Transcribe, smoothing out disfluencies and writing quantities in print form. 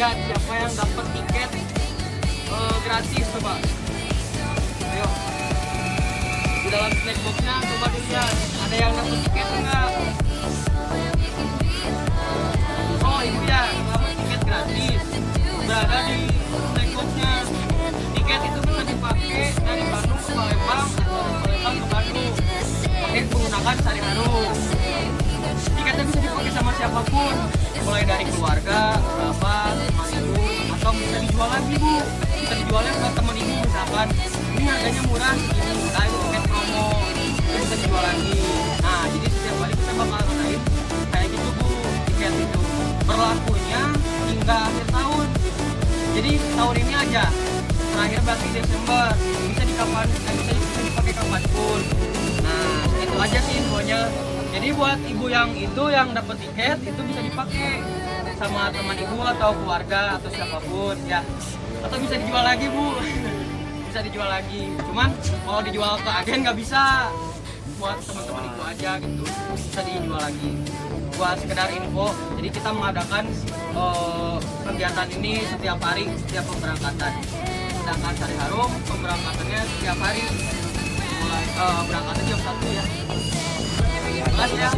lihat siapa yang dapat tiket gratis, coba. Ayo. Di dalam snackboxnya coba dilihat ada yang dapat tiket enggak? Oh, ibu ya, dapat tiket gratis. Berada di snackboxnya. Tiket itu bisa dipakai dari Bandung ke Palembang atau dari Palembang ke Bandung. Pakai menggunakan Sari-Haru. Tiketnya bisa dipakai sama siapapun, mulai dari keluarga, kerabat, teman ibu, atau bisa dijual lagi bu. Bisa dijualnya buat teman ibu misalkan. Ini harganya murah, ini murah itu tiket promo, itu bisa dijual lagi. Nah, jadi setiap kali kita bakal ngadain kayak gitu bu, tiket itu berlakunya hingga akhir tahun. Jadi tahun ini aja, terakhir berarti Desember, bisa bisa dipakai kapanpun. Nah, itu aja sih infonya. Jadi buat ibu yang itu yang dapat tiket itu bisa dipakai sama teman ibu atau keluarga atau siapapun ya. Atau bisa dijual lagi bu, bisa dijual lagi. Cuman kalau dijual ke agen nggak bisa, buat teman-teman ibu aja gitu. Bisa dijual lagi. Buat sekedar info, jadi kita mengadakan kegiatan ini setiap hari, setiap pemberangkatan. Sedangkan Sari-Haru pemberangkatannya setiap hari. Mulai berangkatnya jam 1 ya. Terima kasih ya.